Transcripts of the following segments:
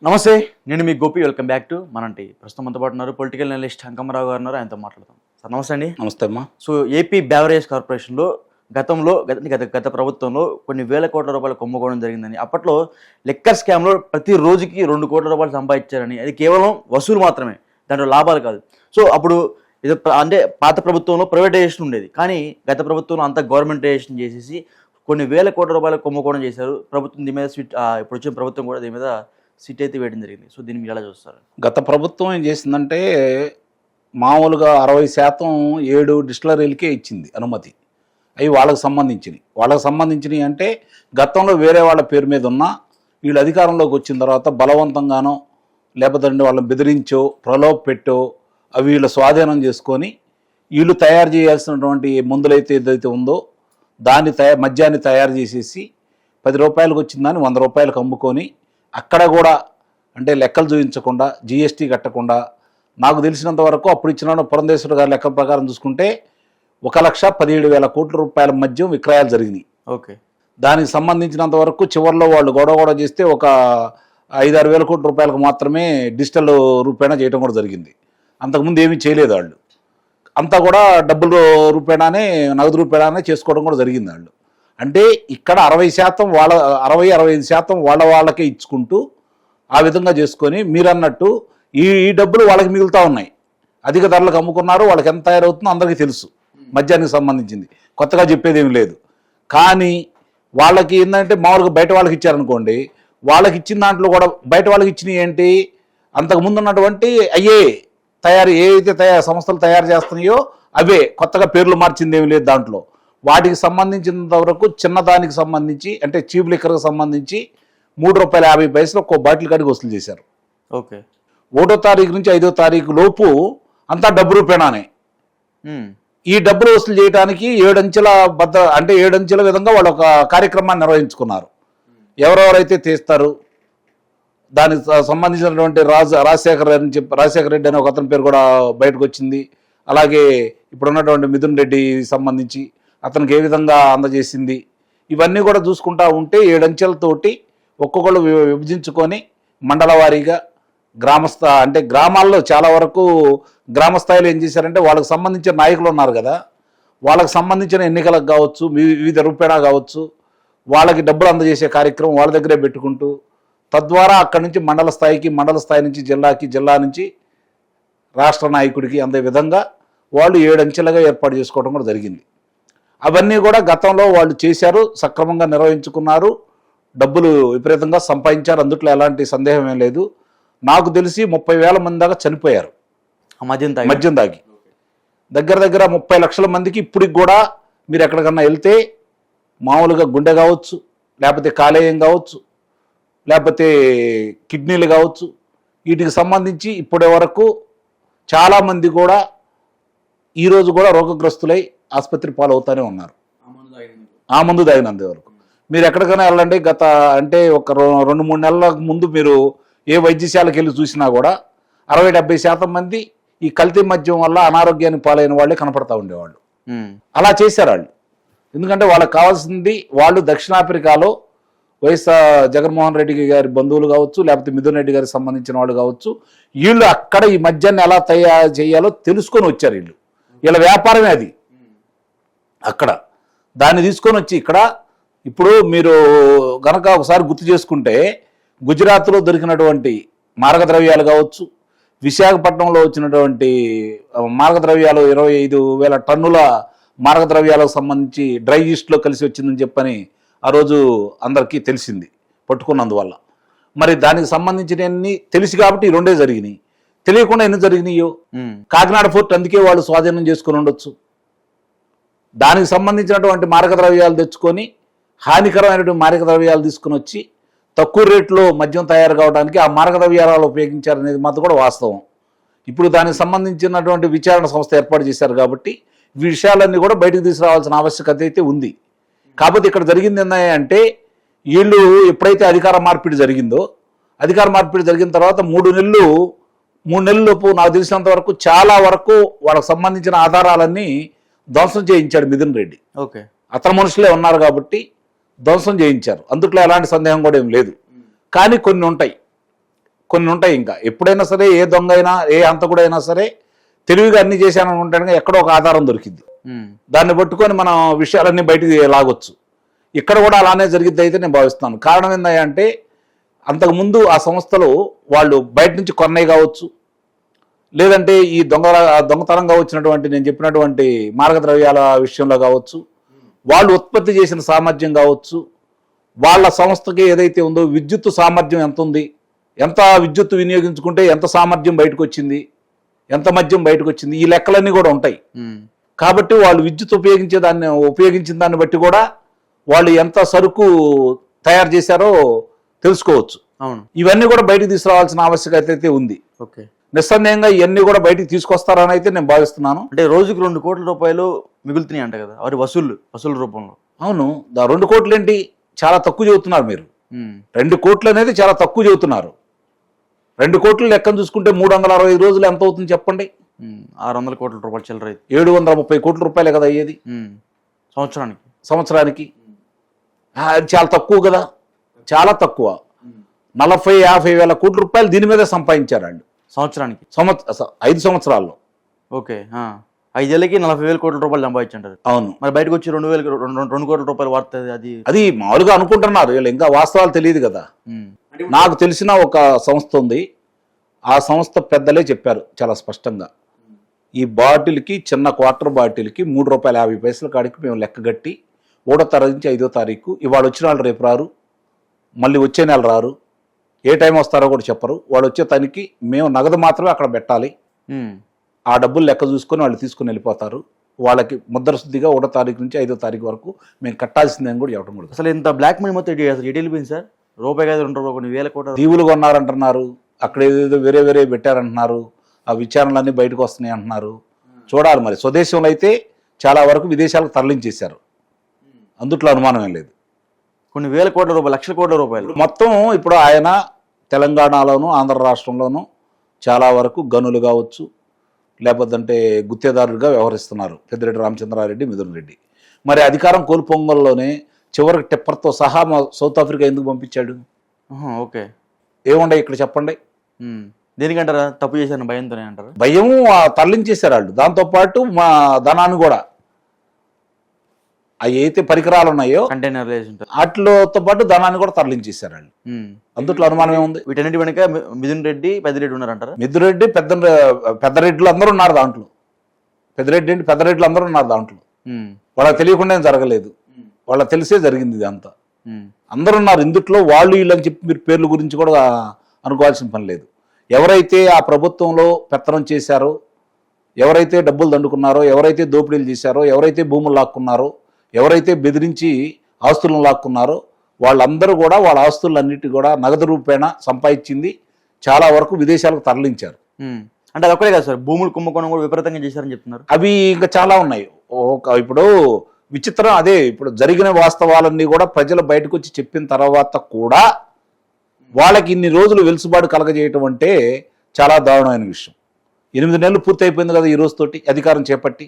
నమస్తే, నేను మీ గోపి. వెల్కమ్ బ్యాక్ టు మనంటి. ప్రస్తుతం మనతో పాటు ఉన్నారు పొలిటికల్ అనలిస్ట్ అంకమరావు గారు ఉన్నారు. ఆయనతో మాట్లాడదాం. సార్ నమస్తే అండి. నమస్తే అమ్మా. సో ఏపీ బ్యావరేజ్ కార్పొరేషన్లో గత ప్రభుత్వంలో కొన్ని వేల కోట్ల రూపాయలు కుంభకోణం జరిగిందని, అప్పట్లో లెక్కర్ స్కామ్లో ప్రతి రోజుకి 2 కోట్ల రూపాయలు సంపాదించారని, అది కేవలం వసూలు మాత్రమే, దాంట్లో లాభాలు కాదు. సో అప్పుడు ఇది అంటే పాత ప్రభుత్వంలో ప్రైవేటైజేషన్ ఉండేది, కానీ గత ప్రభుత్వంలో అంతా గవర్నమెంటైజేషన్ చేసేసి కొన్ని వేల కోట్ల రూపాయలు కుంభకోణం చేశారు. ప్రభుత్వం దీని మీద ఇప్పుడు వచ్చిన ప్రభుత్వం కూడా దీని మీద సిట్ అయితే వేయడం జరిగింది. సో దీన్ని మీరు ఎలా చూస్తారు? గత ప్రభుత్వం ఏం చేసిందంటే మామూలుగా 60% 7 డిస్టిలరీలకే ఇచ్చింది అనుమతి. అవి వాళ్ళకి సంబంధించినవి అంటే గతంలో వేరే వాళ్ళ పేరు మీద ఉన్నా వీళ్ళు అధికారంలోకి వచ్చిన తర్వాత బలవంతంగానో లేకపోతే వాళ్ళని బెదిరించో ప్రలోభ పెట్టో అవి వీళ్ళ స్వాధీనం చేసుకొని వీళ్ళు తయారు చేయాల్సినటువంటి మందులైతే ఏదైతే ఉందో దాన్ని మద్యాన్ని తయారు చేసేసి 10 రూపాయలకు వచ్చిందని 100 రూపాయలకు అమ్ముకొని అక్కడ కూడా అంటే లెక్కలు చూపించకుండా జిఎస్టీ కట్టకుండా, నాకు తెలిసినంత వరకు అప్పుడు ఇచ్చిన పురంధేశ్వర గారి లెక్కల ప్రకారం చూసుకుంటే 1,17,000 కోట్ల రూపాయల మద్యం విక్రయాలు జరిగినాయి. ఓకే. దానికి సంబంధించినంత వరకు చివరిలో వాళ్ళు గొడవ చేస్తే ఒక 5-6 వేల కోట్ల రూపాయలకు మాత్రమే డిజిటల్ రూపేణా చేయడం కూడా జరిగింది. అంతకుముందు ఏమీ చేయలేదు వాళ్ళు. అంతా కూడా డబ్బుల రూపేణానే, నగదు రూపేణానే చేసుకోవడం కూడా జరిగింది వాళ్ళు. అంటే ఇక్కడ 60% వాళ్ళ 60-65% వాళ్ళకే ఇచ్చుకుంటూ ఆ విధంగా చేసుకొని మీరు అన్నట్టు ఈ డబ్బులు వాళ్ళకి మిగులుతూ ఉన్నాయి. అధిక ధరలకు అమ్ముకున్నారు. వాళ్ళకి ఎంత తయారవుతుందో అందరికీ తెలుసు. మద్యానికి సంబంధించింది కొత్తగా చెప్పేది ఏమి లేదు. కానీ వాళ్ళకి ఏంటంటే మామూలుగా బయట వాళ్ళకి ఇచ్చారనుకోండి, వాళ్ళకి ఇచ్చిన దాంట్లో కూడా బయట వాళ్ళకి ఇచ్చినవి ఏంటి, అంతకుముందు ఉన్నటువంటి ఏవైతే సంస్థలు తయారు చేస్తున్నాయో అవే, కొత్తగా పేర్లు మార్చింది ఏమి లేదు దాంట్లో. వాటికి సంబంధించినంత వరకు చిన్నదానికి సంబంధించి అంటే చీప్ లిక్కర్కి సంబంధించి ₹3.50 ఒక్కో బాటిల్ కాడికి వసూలు చేశారు. ఓకే. 1వ తారీఖు నుంచి 5వ తారీఖు లోపు అంతా డబ్బు రూపేణానే. ఈ డబ్బులు వసూలు చేయడానికి 7 అంచెల విధంగా వాళ్ళు ఒక కార్యక్రమాన్ని నిర్వహించుకున్నారు. ఎవరెవరైతే తీస్తారు దానికి సంబంధించినటువంటి రాజశేఖర రెడ్డి అనే ఒక అతని పేరు కూడా బయటకు వచ్చింది. అలాగే ఇప్పుడు ఉన్నటువంటి మిథున్ రెడ్డి సంబంధించి అతనికి ఏ విధంగా అందజేసింది, ఇవన్నీ కూడా చూసుకుంటా ఉంటే 7 అంచెలతోటి ఒక్కొక్కళ్ళు విభజించుకొని మండల వారీగా అంటే గ్రామాల్లో చాలా వరకు గ్రామ స్థాయిలో ఏం చేశారంటే వాళ్ళకి సంబంధించిన నాయకులు ఉన్నారు కదా, వాళ్ళకి సంబంధించిన ఎన్నికలకు కావచ్చు, వివిధ రూపేణా కావచ్చు, వాళ్ళకి డబ్బులు అందజేసే కార్యక్రమం వాళ్ళ దగ్గరే పెట్టుకుంటూ తద్వారా అక్కడి నుంచి మండల స్థాయి నుంచి జిల్లా నుంచి రాష్ట్ర నాయకుడికి అందే విధంగా వాళ్ళు 7 అంచెలుగా ఏర్పాటు చేసుకోవడం కూడా జరిగింది. అవన్నీ కూడా గతంలో వాళ్ళు చేశారు, సక్రమంగా నిర్వహించుకున్నారు, డబ్బులు విపరీతంగా సంపాదించారు. అందుట్లో ఎలాంటి సందేహం ఏం లేదు. నాకు తెలిసి 30,000 మంది దాకా చనిపోయారు మద్యం తాగి. దగ్గర 30 లక్షల మందికి ఇప్పటికి కూడా మీరు ఎక్కడికన్నా వెళ్తే మామూలుగా గుండె కావచ్చు, లేకపోతే కాలేయం కావచ్చు, లేకపోతే కిడ్నీలు కావచ్చు, వీటికి సంబంధించి ఇప్పటి వరకు చాలామంది కూడా ఈరోజు కూడా రోగగ్రస్తులై ఆసుపత్రి పాలవుతూనే ఉన్నారు ఆ మందు తాగినంత వరకు. మీరు ఎక్కడికైనా వెళ్ళండి, ఒక 2-3 నెలల ముందు మీరు ఏ వైద్యశాలకు వెళ్ళి చూసినా కూడా 60-70% మంది ఈ కల్తీ మద్యం వల్ల అనారోగ్యానికి పాలైన వాళ్ళే కనపడతా ఉండేవాళ్ళు. అలా చేశారు వాళ్ళు. ఎందుకంటే వాళ్ళకి కావాల్సింది, వాళ్ళు దక్షిణాఫ్రికాలో వైఎస్ జగన్మోహన్ రెడ్డి గారి బంధువులు కావచ్చు, లేకపోతే మిథున్ రెడ్డి గారికి సంబంధించిన వాళ్ళు కావచ్చు, వీళ్ళు అక్కడ ఈ మద్యాన్ని ఎలా తయారు చేయాలో తెలుసుకొని వచ్చారు. వీళ్ళ వ్యాపారమే అది. అక్కడ దాన్ని తీసుకొని వచ్చి ఇక్కడ ఇప్పుడు మీరు గనక ఒకసారి గుర్తు చేసుకుంటే గుజరాత్లో దొరికినటువంటి మారకద్రవ్యాలు కావచ్చు, విశాఖపట్నంలో వచ్చినటువంటి మారకద్రవ్యాలు 25,000 టన్నుల మారకద్రవ్యాలకు సంబంధించి డ్రై ఈస్ట్లో కలిసి వచ్చిందని చెప్పని ఆ రోజు అందరికీ తెలిసింది పట్టుకున్నందువల్ల. మరి దానికి సంబంధించినవన్నీ తెలిసి కాబట్టి ఈ 2 జరిగినాయి. తెలియకుండా ఎన్ని జరిగినాయో కాకినాడ ఫోర్ట్ అందుకే వాళ్ళు స్వాధీనం చేసుకుని ఉండొచ్చు. దానికి సంబంధించినటువంటి మారకద్రవ్యాలు తెచ్చుకొని హానికరమైనటువంటి మారకద్రవ్యాలు తీసుకుని వచ్చి తక్కువ రేట్లో మద్యం తయారు కావడానికి ఆ మారకద్రవ్యాలు ఉపయోగించారనేది మాత్రం కూడా వాస్తవం. ఇప్పుడు దానికి సంబంధించినటువంటి విచారణ సంస్థ ఏర్పాటు చేశారు కాబట్టి ఈ విషయాలన్నీ కూడా బయటకు తీసుకురావాల్సిన ఆవశ్యకత అయితే ఉంది. కాకపోతే ఇక్కడ జరిగింది ఏంటంటే వీళ్ళు ఎప్పుడైతే అధికార మార్పిడి జరిగిందో, అధికార మార్పిడి జరిగిన తర్వాత 3 నెలల్లోపు నాకు తెలిసినంత వరకు చాలా వరకు వాళ్ళకి సంబంధించిన ఆధారాలన్నీ ధ్వంసం చేయించాడు మిథున్ రెడ్డి. ఓకే. అతని మనుషులే ఉన్నారు కాబట్టి ధ్వంసం చేయించారు. అందుట్లో ఎలాంటి సందేహం కూడా ఏం లేదు. కానీ కొన్ని ఉంటాయి. కొన్ని ఉంటాయి. ఇంకా ఎప్పుడైనా సరే ఏ దొంగ అయినా ఏ హంతకుడైనా సరే తెలివిగా అన్ని చేశానని ఉంటాడు, ఎక్కడో ఒక ఆధారం దొరికింది, దాన్ని పట్టుకొని మనం విషయాలన్నీ బయటికి లాగొచ్చు. ఇక్కడ కూడా అలానే జరిగిద్ది అయితే నేను భావిస్తాను. కారణం ఏంటంటే అంతకుముందు ఆ సంస్థలు వాళ్ళు బయట నుంచి కొన్నవి కావచ్చు, లేదంటే ఈ దొంగతనంగా వచ్చినటువంటి నేను చెప్పినటువంటి మార్గద్రవ్యాల విషయంలో కావచ్చు, వాళ్ళు ఉత్పత్తి చేసిన సామర్థ్యం కావచ్చు, వాళ్ళ సంస్థకి ఏదైతే ఉందో విద్యుత్ సామర్థ్యం ఎంత ఉంది, ఎంత విద్యుత్ వినియోగించుకుంటే ఎంత సామర్థ్యం బయటకు వచ్చింది, ఎంత మద్యం బయటకు వచ్చింది, ఈ లెక్కలన్నీ కూడా ఉంటాయి. కాబట్టి వాళ్ళు విద్యుత్ ఉపయోగించిన దాన్ని బట్టి కూడా వాళ్ళు ఎంత సరుకు తయారు చేశారో తెలుసుకోవచ్చు. అవును, ఇవన్నీ కూడా బయటకు తీసుకురావాల్సిన ఆవశ్యకత అయితే ఉంది. ఓకే, నిస్సందేహంగా ఇవన్నీ కూడా బయటకు తీసుకొస్తారని అయితే నేను భావిస్తున్నాను. అంటే రోజుకు 2 కోట్ల రూపాయలు మిగులుతున్నాయి అంట కదా, వారి వసూలు రూపంలో. అవును, 2 కోట్లు ఏంటి, చాలా తక్కువ చెబుతున్నారు మీరు. 2 కోట్లు అనేది చాలా తక్కువ చెబుతున్నారు. 2 కోట్లు లెక్కను చూసుకుంటే 365 రోజులు ఎంత అవుతుంది చెప్పండి. 600 కోట్ల రూపాయలు చిల్లర, 730 కోట్ల రూపాయలే కదా అయ్యేది సంవత్సరానికి. అది చాలా తక్కువ కదా, చాలా తక్కువ. 40-50 వేల కోట్ల రూపాయలు దీని మీదే సంపాదించారు వాళ్ళు సంవత్సరానికి, 5 సంవత్సరాల్లో. ఓకే, 5 ఏళ్ళకి 40,000 కోట్ల రూపాయలు సంపాదించారు. అవును, మరి బయటకు వచ్చి 2 కోట్ల రూపాయలు వాడుతుంది. అది మామూలుగా అనుకుంటున్నారు వీళ్ళు, ఇంకా వాస్తవాలు తెలియదు కదా. నాకు తెలిసిన ఒక సంస్థ ఉంది, ఆ సంస్థ పెద్దలే చెప్పారు చాలా స్పష్టంగా, ఈ బాటిల్కి చిన్న క్వార్టర్ బాటిల్కి ₹3.50 కాడికి మేము లెక్క కట్టి 3వ తారీఖు నుంచి 5వ తారీఖు, ఇవాళ వచ్చిన వాళ్ళు రేపు రారు, మళ్ళీ వచ్చే నెల రారు, ఏ టైం వస్తారో కూడా చెప్పరు. వాళ్ళు వచ్చే తనికి మేము నగదు మాత్రమే అక్కడ పెట్టాలి, ఆ డబ్బులు లెక్క చూసుకొని వాళ్ళు తీసుకుని వెళ్ళిపోతారు. వాళ్ళకి ముద్ర శుద్ధిగా 1వ తారీఖు నుంచి 5వ తారీఖు వరకు మేము కట్టాల్సిందని కూడా చెప్పడం కూడా. అసలు ఇంత బ్లాక్ మనీ మొత్తం అసలు ఎటు వెళ్ళిపోయింది సార్? రూపాయి కాదు 2 రూపాయలు, కొన్ని వేల కోట్ల దీవులు కొన్నారంటున్నారు, అక్కడ ఏదేదో వేరే పెట్టారంటున్నారు, ఆ విచారణలన్నీ బయటకు వస్తున్నాయి అంటున్నారు. చూడాలి మరి. స్వదేశంలో అయితే చాలా వరకు విదేశాలకు తరలించేశారు, అందుట్లో అనుమానం ఏం లేదు. కొన్ని వేల కోట్ల రూపాయలు, లక్షల కోట్ల రూపాయలు మొత్తం. ఇప్పుడు ఆయన తెలంగాణలోను ఆంధ్ర రాష్ట్రంలోనూ చాలా వరకు గనులు కావచ్చు, లేకపోతే గుత్తేదారులుగా వ్యవహరిస్తున్నారు పెద్దిరెడ్డి రామచంద్రారెడ్డి, మిథున్ రెడ్డి. మరి అధికారం కోల్పొంగల్లోనే చివరికి టెప్పర్తో సహా సౌత్ ఆఫ్రికా ఎందుకు పంపించాడు? ఓకే, ఏముండే ఇక్కడ చెప్పండి. దేనికంటారా? తప్పు చేశాను భయంతోనే అంటారా? భయం తరలించేశారు వాళ్ళు. దాంతోపాటు మా ధనాన్ని కూడా, అవి అయితే పరికరాలు ఉన్నాయో కంటైనర్ వాటితో పాటు ధనాన్ని కూడా తరలించేశారు వాళ్ళు. అందుట్లో అనుమానం ఏముంది? వీటన్నిటి వెనక మిథున్ రెడ్డి, పెద్దిరెడ్డి ఉన్నారంటారా? మిథున్ రెడ్డి, పెద్దరెడ్డిలు అందరూ ఉన్నారు దాంట్లో. పెద్దరెడ్డిలు అందరూ ఉన్నారు దాంట్లో. వాళ్ళకి తెలియకుండా జరగలేదు, వాళ్ళకి తెలిసే జరిగింది ఇది అంతా. అందరూ ఉన్నారు ఇందుట్లో. వాళ్ళు వీళ్ళని చెప్పి మీరు పేర్ల గురించి కూడా అనుకోవాల్సిన పని లేదు. ఎవరైతే ఆ ప్రభుత్వంలో పెత్తనం చేశారో, ఎవరైతే డబ్బులు దండుకున్నారో, ఎవరైతే దోపిడీలు చేశారో, ఎవరైతే భూములు లాక్కున్నారో, ఎవరైతే బెదిరించి ఆస్తులను లాక్కున్నారో, వాళ్ళందరూ కూడా వాళ్ళ ఆస్తులన్నిటి కూడా నగదు రూపేణ సంపాదించింది చాలా వరకు విదేశాలకు తరలించారు. అంటే అది ఒక్కడే కాదు సార్, భూములు కుంభకోణం కూడా విపరీతంగా చేశారని చెప్తున్నారు. అవి ఇంకా చాలా ఉన్నాయి. ఇప్పుడు విచిత్రం అదే, ఇప్పుడు జరిగిన వాస్తవాలన్నీ కూడా ప్రజలు బయటకు వచ్చి చెప్పిన తర్వాత కూడా వాళ్ళకి ఇన్ని రోజులు వెలుసుబాటు కలగజేయటం అంటే చాలా దారుణమైన విషయం. 8 నెలలు పూర్తి అయిపోయింది కదా ఈ రోజుతోటి అధికారం చేపట్టి.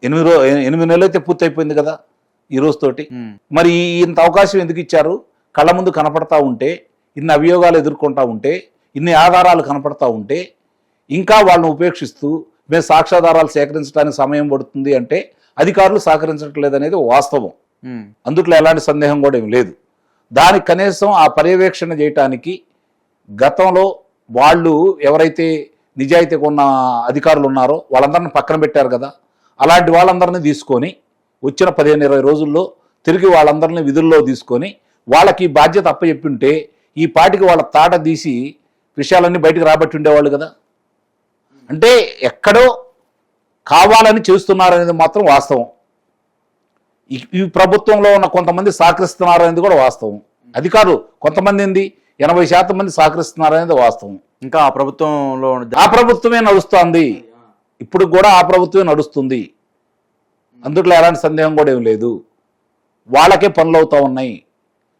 8 నెలలు అయితే పూర్తి అయిపోయింది కదా ఈ రోజుతోటి. మరి ఇంత అవకాశం ఎందుకు ఇచ్చారు? కళ్ళ ముందు కనపడతా ఉంటే, ఇన్ని అభియోగాలు ఎదుర్కొంటా ఉంటే, ఇన్ని ఆధారాలు కనపడతా ఉంటే, ఇంకా వాళ్ళని ఉపేక్షిస్తూ మేము సాక్ష్యాధారాలు సేకరించడానికి సమయం పడుతుంది అంటే అధికారులు సహకరించట్లేదు అనేది వాస్తవం. అందుట్లో ఎలాంటి సందేహం కూడా ఏం లేదు. దానికి కనీసం ఆ పర్యవేక్షణ చేయటానికి గతంలో వాళ్ళు ఎవరైతే నిజాయితీగా ఉన్న అధికారులు ఉన్నారో వాళ్ళందరినీ పక్కన పెట్టారు కదా, అలాంటి వాళ్ళందరినీ తీసుకొని వచ్చిన 15-20 రోజుల్లో తిరిగి వాళ్ళందరినీ విధుల్లో తీసుకొని వాళ్ళకి బాధ్యత అప్పచెప్పింటే ఈ పాటికి వాళ్ళ తాట తీసి విషయాలన్నీ బయటకు రాబట్టి ఉండేవాళ్ళు కదా. అంటే ఎక్కడో కావాలని చేస్తున్నారనేది మాత్రం వాస్తవం. ఈ ప్రభుత్వంలో ఉన్న కొంతమంది సహకరిస్తున్నారు అనేది కూడా వాస్తవం. అధికారులు కొంతమంది 80% మంది సహకరిస్తున్నారు అనేది వాస్తవం. ఇంకా ఆ ప్రభుత్వమే నడుస్తుంది, ఇప్పుడు కూడా ఆ ప్రభుత్వమే నడుస్తుంది. అందుట్లో ఎలాంటి సందేహం కూడా ఏం లేదు. వాళ్ళకే పనులు అవుతా ఉన్నాయి,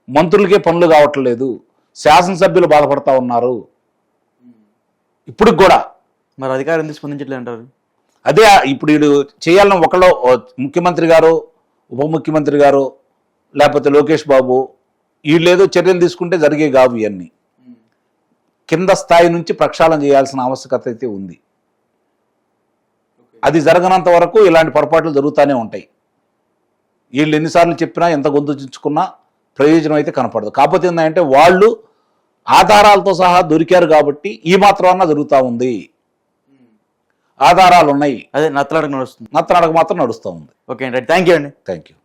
మంత్రులకే పనులు కావట్లేదు, శాసనసభ్యులు బాధపడతా ఉన్నారు ఇప్పుడు కూడా. మరి అధికారం ఎందుకు స్పందించట్లేదు అంటారు? అదే ఇప్పుడు వీడు చేయాలని ఒకళ్ళు ముఖ్యమంత్రి గారు, ఉప ముఖ్యమంత్రి గారు, లేకపోతే లోకేష్ బాబు వీళ్ళు ఏదో చర్యలు తీసుకుంటే జరిగే కావు ఇవన్నీ. కింద స్థాయి నుంచి ప్రక్షాళన చేయాల్సిన ఆవశ్యకత అయితే ఉంది. అది జరగనంత వరకు ఇలాంటి పొరపాట్లు జరుగుతూనే ఉంటాయి. వీళ్ళు ఎన్నిసార్లు చెప్పినా ఎంత గొంతు చించుకున్నా ప్రయోజనం అయితే కనపడదు. కాకపోతే ఏంటంటే వాళ్ళు ఆధారాలతో సహా దొరికారు కాబట్టి ఈ మాత్రం జరుగుతూ ఉంది. ఆధారాలు ఉన్నాయి, అదే నత్తలాడక నడుస్తుంది. నత్తనడక మాత్రం నడుస్తూ ఉంది. ఓకే అండి, థ్యాంక్ యూ అండి. Thank you.